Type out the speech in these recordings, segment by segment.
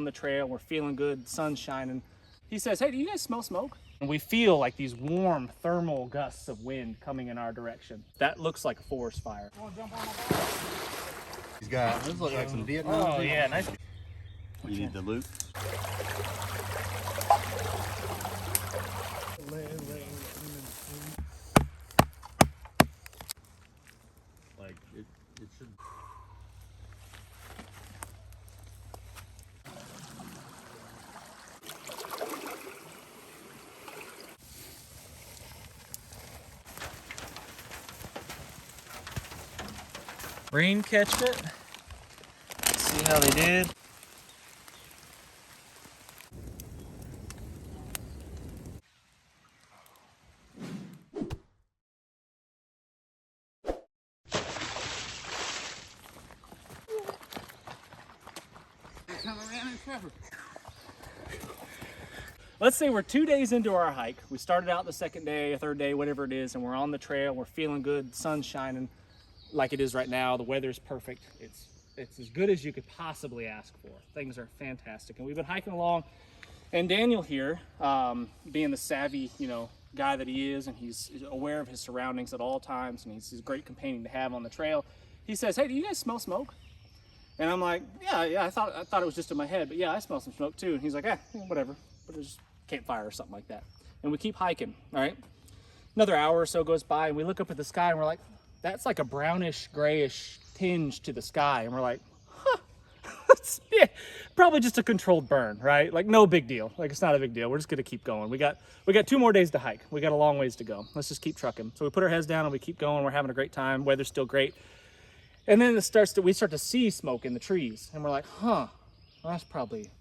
on the trail, we're feeling good, the sun's shining. He says, hey, do you guys smell smoke? And we feel like these warm thermal gusts of wind coming in our direction. That looks like a forest fire. He's got, this looks like some Vietnam. Oh yeah, nice. You need the loop. Like it should. Rain catched it. Let's see how they did. Let's say we're 2 days into our hike. We started out the second day, third day, whatever it is, and we're on the trail. We're feeling good. The sun's shining like it is right now. The weather's perfect. It's as good as you could possibly ask for. Things are fantastic. And we've been hiking along, and Daniel here, being the savvy, guy that he is, and he's aware of his surroundings at all times, and he's a great companion to have on the trail. He says, hey, do you guys smell smoke? And I'm like, yeah, I thought it was just in my head, but yeah, I smell some smoke too. And he's like, whatever, but there's campfire or something like that. And we keep hiking, all right? Another hour or so goes by, and we look up at the sky, and we're like, that's like a brownish, grayish tinge to the sky. And we're like, yeah, probably just a controlled burn, right? Like no big deal. Like it's not a big deal. We're just gonna keep going. We got 2 more days to hike. We got a long ways to go. Let's just keep trucking. So we put our heads down and we keep going. We're having a great time. Weather's still great. And then we start to see smoke in the trees, and we're like, well, that's probably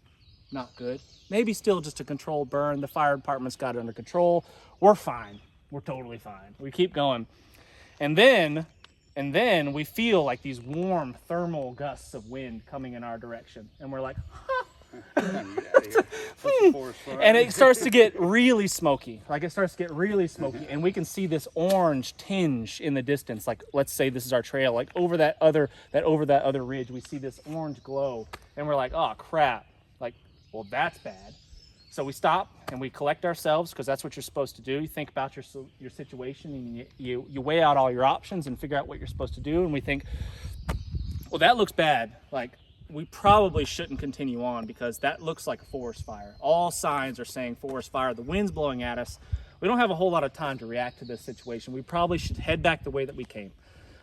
not good. Maybe still just a controlled burn. The fire department's got it under control. We're fine. We're totally fine. We keep going. And then we feel like these warm thermal gusts of wind coming in our direction. And we're like, and it starts to get really smoky. And we can see this orange tinge in the distance. Like, let's say this is our trail. Like over that other ridge, we see this orange glow. And we're like, oh crap. Like, well, that's bad. So we stop and we collect ourselves, because that's what you're supposed to do. You think about your situation, and you weigh out all your options and figure out what you're supposed to do. And we think, well, that looks bad. Like, we probably shouldn't continue on, because that looks like a forest fire. All signs are saying forest fire. The wind's blowing at us. We don't have a whole lot of time to react to this situation. We probably should head back the way that we came.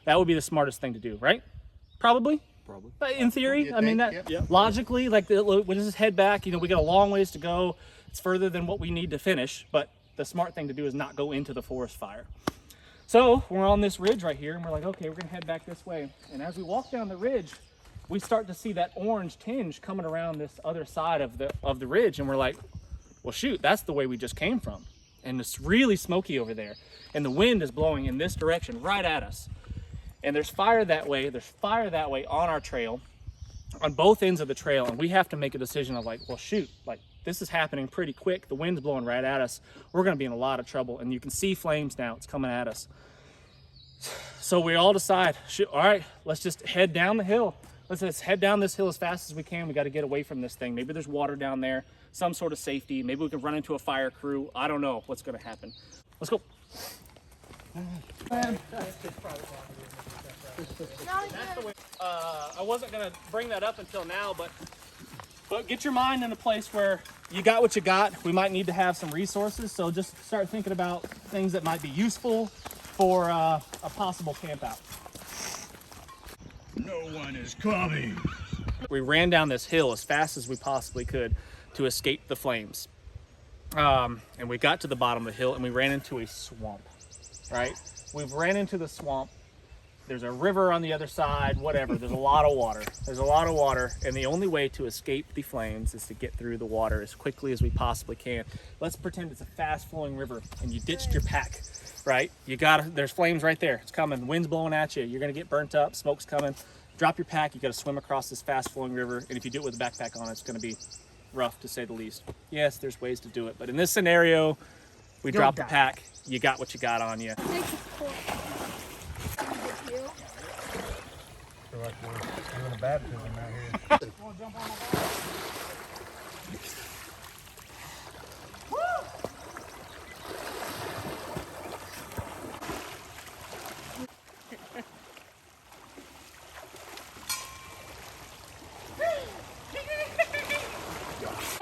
That would be the smartest thing to do, right? Probably. But in theory, I mean, logically, like, we'll just head back. We got a long ways to go. It's further than what we need to finish, but the smart thing to do is not go into the forest fire. So we're on this ridge right here, and we're like, okay, we're gonna head back this way. And as we walk down the ridge, we start to see that orange tinge coming around this other side of the ridge, and we're like, well, shoot, that's the way we just came from. And it's really smoky over there, and the wind is blowing in this direction right at us. And there's fire that way. There's fire that way on our trail, on both ends of the trail. And we have to make a decision of like, well, shoot, like this is happening pretty quick. The wind's blowing right at us. We're going to be in a lot of trouble. And you can see flames now. It's coming at us. So we all decide, shoot, all right, let's just head down the hill. Let's just head down this hill as fast as we can. We got to get away from this thing. Maybe there's water down there, some sort of safety. Maybe we can run into a fire crew. I don't know what's going to happen. Let's go. I wasn't gonna bring that up until now, but get your mind in a place where you got what you got. We might need to have some resources, so just start thinking about things that might be useful for a possible camp out. No one is coming. We ran down this hill as fast as we possibly could to escape the flames, and we got to the bottom of the hill, and we ran into a swamp. Right? We've ran into the swamp. There's a river on the other side, whatever. There's a lot of water. And the only way to escape the flames is to get through the water as quickly as we possibly can. Let's pretend it's a fast flowing river and you ditched your pack, right? There's flames right there. It's coming. The wind's blowing at you. You're going to get burnt up. Smoke's coming. Drop your pack. You got to swim across this fast flowing river. And if you do it with a backpack on, it's going to be rough, to say the least. Yes, there's ways to do it. But in this scenario, we dropped the pack. You got what you got on you. I feel like we're doing a baptism out here.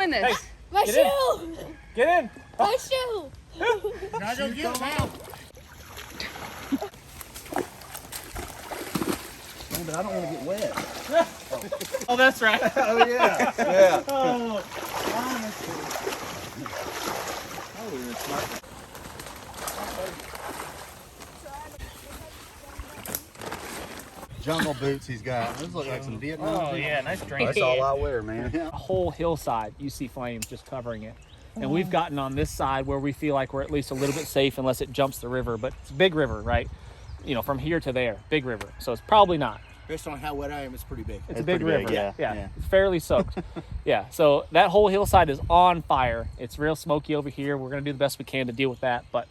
goodness. Hey, My get in. shoe! Get in. My shoe! Now go get him out. But I don't want to get wet. Oh, that's right. Oh yeah. Yeah. Oh, Jungle boots he's got. Those look like some Vietnam. oh yeah, nice drink. That's all I wear, man. A whole hillside, you see flames just covering it. And we've gotten on this side where we feel like we're at least a little bit safe unless it jumps the river, but it's a big river, right? You know, from here to there, big river. So it's probably not. Based on how wet I am, it's pretty big. It's a big pretty river. big, yeah. Yeah. Yeah. It's fairly soaked. Yeah. So that whole hillside is on fire. It's real smoky over here. We're going to do the best we can to deal with that. But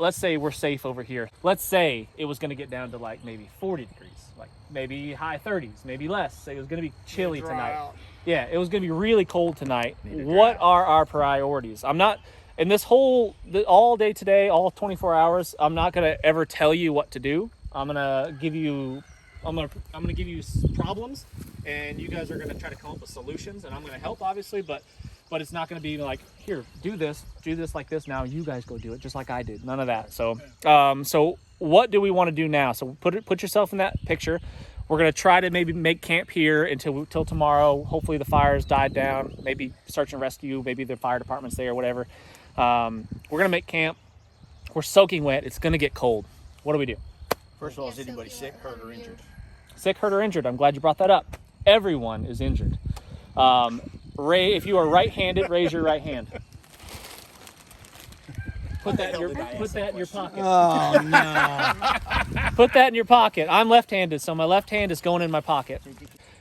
let's say we're safe over here. Let's say it was going to get down to like maybe 40 degrees, like maybe high 30s, maybe less. Say it was going to be chilly tonight. Yeah, it was going to be really cold tonight. What are our priorities? I'm not in this all day today, all 24 hours. I'm not going to ever tell you what to do. I'm going to give you problems, and you guys are going to try to come up with solutions, and I'm going to help, obviously, but it's not going to be like, here, do this like this. Now you guys go do it just like I did. None of that. So so what do we want to do now? So put yourself in that picture. We're going to try to maybe make camp here until tomorrow. Hopefully the fire's died down. Maybe search and rescue. Maybe the fire department's there or whatever. We're going to make camp. We're soaking wet. It's going to get cold. What do we do? First of all, is anybody sick, hurt, or injured? Sick, hurt, or injured. I'm glad you brought that up. Everyone is injured. Ray, if you are right-handed, raise your right hand. Put that in your pocket. Oh no. Put that in your pocket. I'm left-handed, so my left hand is going in my pocket.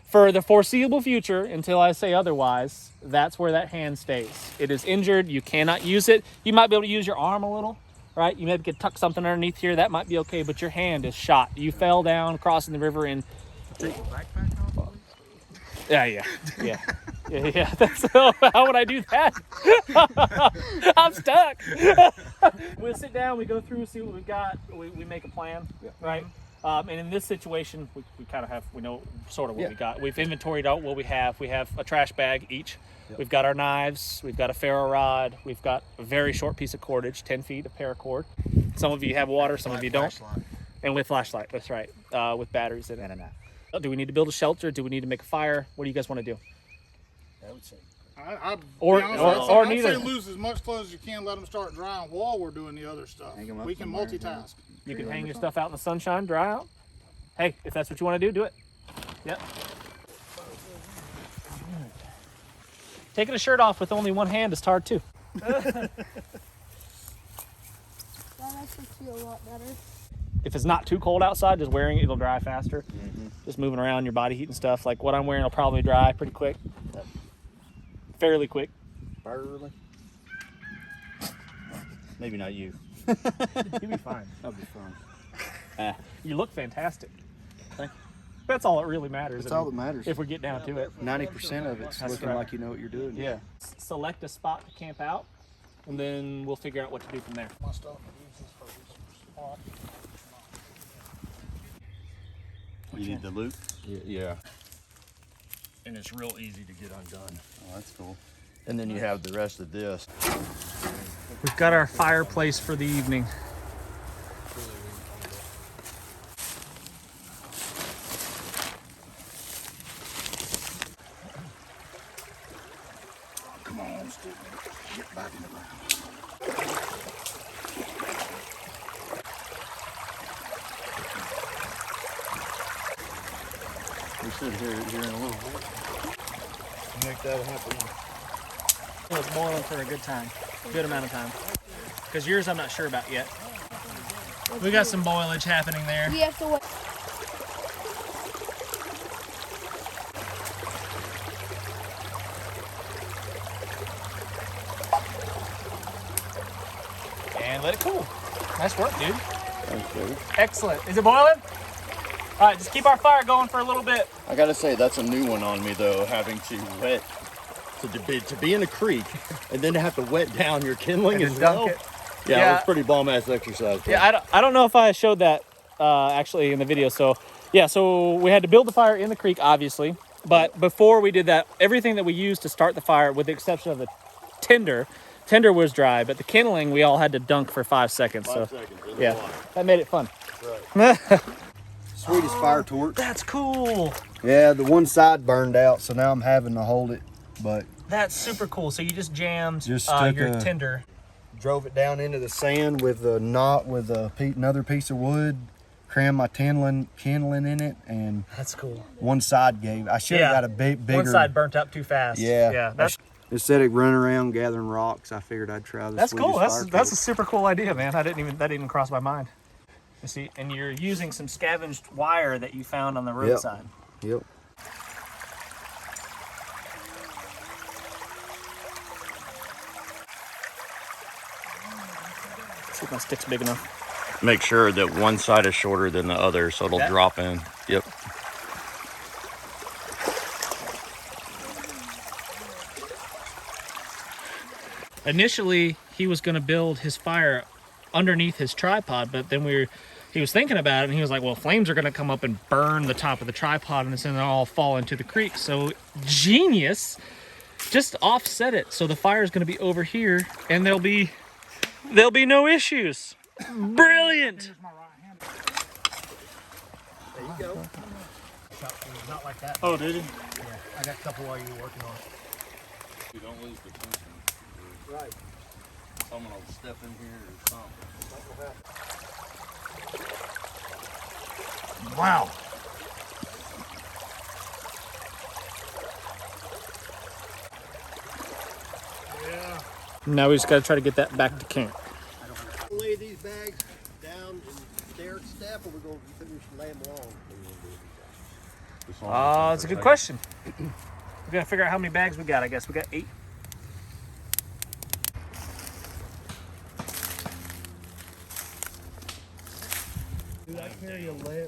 For the foreseeable future, until I say otherwise, that's where that hand stays. It is injured. You cannot use it. You might be able to use your arm a little, right? You maybe could tuck something underneath here. That might be okay, but your hand is shot. You fell down crossing the river in... Yeah. That's, how would I do that? I'm stuck. We'll sit down, we go through, see what we've got, we make a plan, right? And in this situation, we kind of we know sort of what we got. We've inventoried out what we have. We have a trash bag each. Yep. We've got our knives. We've got a ferro rod. We've got a very short piece of cordage, 10 feet of paracord. Some of you have water, some of you don't. And with flashlight, that's right, with batteries in it. And a knife. Do we need to build a shelter? Do we need to make a fire? What do you guys want to do? I would say. I'd neither. say lose as much clothes as you can. Let them start drying while we're doing the other stuff. We can multitask. You can hang your stuff out in the sunshine, dry out. Hey, if that's what you want to do it. Yep. Taking a shirt off with only one hand is hard too. That makes me feel a lot better. If it's not too cold outside, just wearing it, it'll dry faster. Just moving around, your body heat and stuff. Like what I'm wearing will probably dry pretty quick. Fairly quick. Barely. Maybe not you. You'll be fine. I'll be fine. You look fantastic. That's all that really matters. That's all that matters. If we get down to it. 90% of it's looking like you know what you're doing. Yeah. Select a spot to camp out, and then we'll figure out what to do from there. My stuff uses for spot. You need the loop? Yeah. And it's real easy to get undone. Oh, that's cool. And then you have the rest of this. We've got our fireplace for the evening. Come on, Steve. Get back in the ground. We should hear it here in a little bit. Make that happen. It was boiling for a good time, good amount of time. Because yours I'm not sure about yet. We got some boilage happening there. We have to wait. And let it cool. Nice work, dude. Thanks, baby. Excellent. Is it boiling? All right, just keep our fire going for a little bit. I gotta say, that's a new one on me though, having to wet, to be in a creek and then to have to wet down your kindling And as dunk well. it. Yeah, Yeah. it was pretty bomb ass exercise. Yeah, I don't know if I showed that actually in the video. So yeah, so we had to build the fire in the creek, obviously. But before we did that, everything that we used to start the fire, with the exception of the tinder was dry, but the kindling we all had to dunk for 5 seconds. 5 seconds in the yeah, water. that made it fun. Sweetest fire torch. That's cool. Yeah, the one side burned out, so now I'm having to hold it. But That's super cool. So you just jammed Just took your a- tinder. drove it down into the sand with a knot with another piece of wood, crammed my kindling in it, and That's cool. one side gave. I should have got a bigger. One side burnt up too fast. Yeah. Yeah. That's Instead of running around gathering rocks, I figured I'd try this. cool. That's a super cool idea, man. That didn't even cross my mind. You see, and you're using some scavenged wire that you found on the roadside. Yep. See if my stick's big enough. Make sure that one side is shorter than the other so it'll That- drop in. Yep. Initially, he was going to build his fire underneath his tripod, but then he was thinking about it, and he was like, well, flames are going to come up and burn the top of the tripod, and it's going to all fall into the creek. So genius, just offset it. So the fire is going to be over here, and there'll be no issues. Brilliant. There you go. Not like that. Oh, did he? Yeah, I got a couple while you were working on it. You don't lose the tension. Right. Someone will step in here or something. Wow. Yeah. Now we just got to try to get that back to camp. Lay these bags down and stare at step, or we're going to finish and lay them along. That's a good question. We got to figure out how many bags we got. I guess we got 8. Dude, I carry a lay.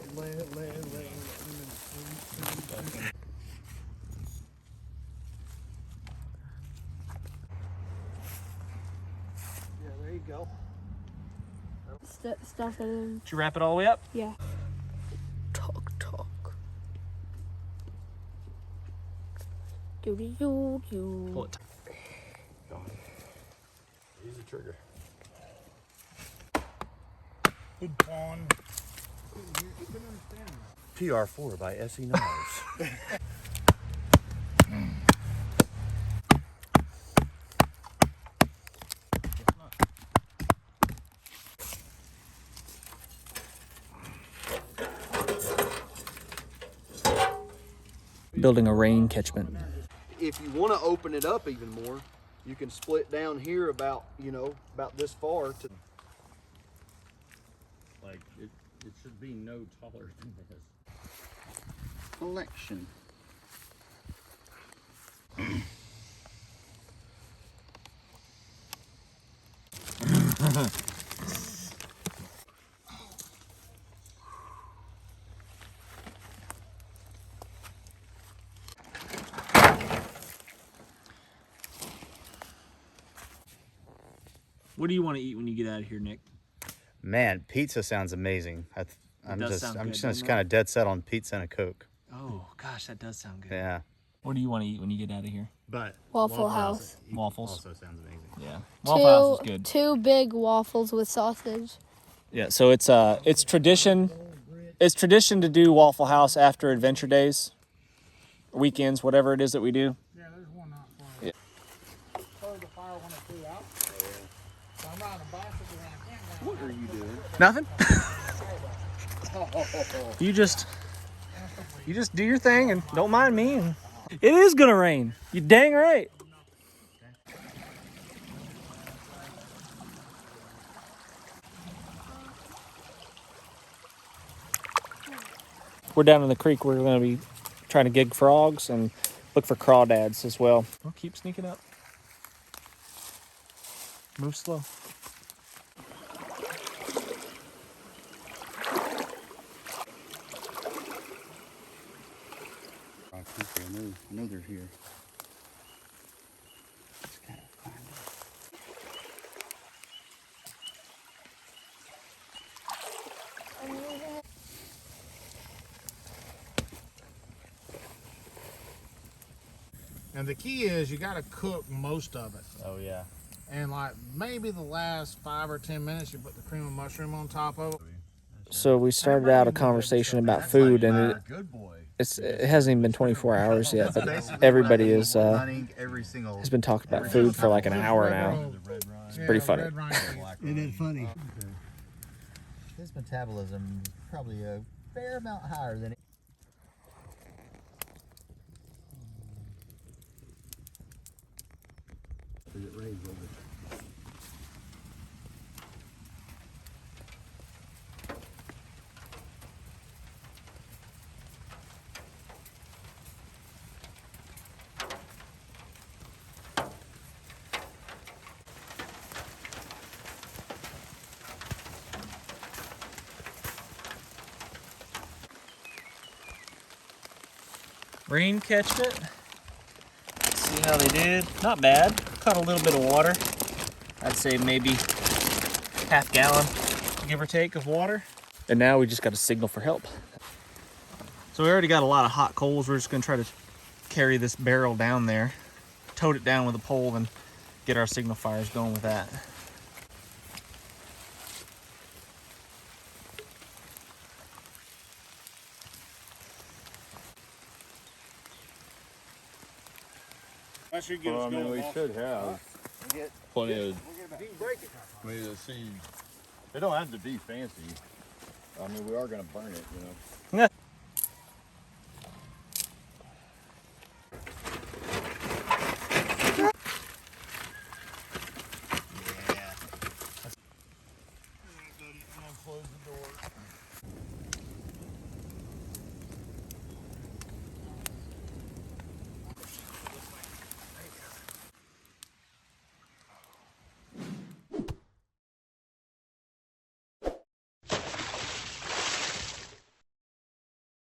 Yeah, there you go. Stuff it in. Did you wrap it all the way up? Yeah. Talk. Do. Pull it. Use the trigger. Good pawn. PR4 by SE Knives. Building a rain catchment. If you want to open it up even more, you can split down here about this far to. Like, it should be no taller than this. Collection. What do you want to eat when you get out of here, Nick? Man, pizza sounds amazing. I'm does just sound I'm good, just doesn't it? kind of dead set on pizza and a Coke. Oh, gosh, that does sound good. Yeah. What do you want to eat when you get out of here? But Waffle House. Waffles. also sounds amazing. Yeah. Waffle House is good. Two big waffles with sausage. Yeah, so it's tradition. It's tradition to do Waffle House after adventure days, weekends, whatever it is that we do. Yeah, there's one not far. Yeah. Started the fire when it flew out. So I'm riding a bicycle and I can't go. What are you doing? Nothing. You just do your thing and don't mind me. And it is gonna rain. You dang right. We're down in the creek. We're gonna be trying to gig frogs and look for crawdads as well. We'll keep sneaking up. Move slow. I know they're here. Just gotta find them. And the key is you got to cook most of it. Oh yeah. And like maybe the last 5 or 10 minutes, you put the cream of mushroom on top of it. So we started out a conversation about food, and Good boy. it hasn't even been 24 hours yet, but everybody is hunting every single. has been talking about food for like an hour now. It's pretty funny. Isn't it funny? His metabolism is probably a fair amount higher than it. Rain catched it. See how they did? Not bad. Caught a little bit of water. I'd say maybe half gallon, give or take, of water. And now we just got to signal for help. So we already got a lot of hot coals. We're just gonna try to carry this barrel down there, tote it down with a pole, and get our signal fires going with that. Well, I mean, we should have plenty of. I mean, to see, it don't have to be fancy. I mean, we are gonna burn it, you know. Yeah.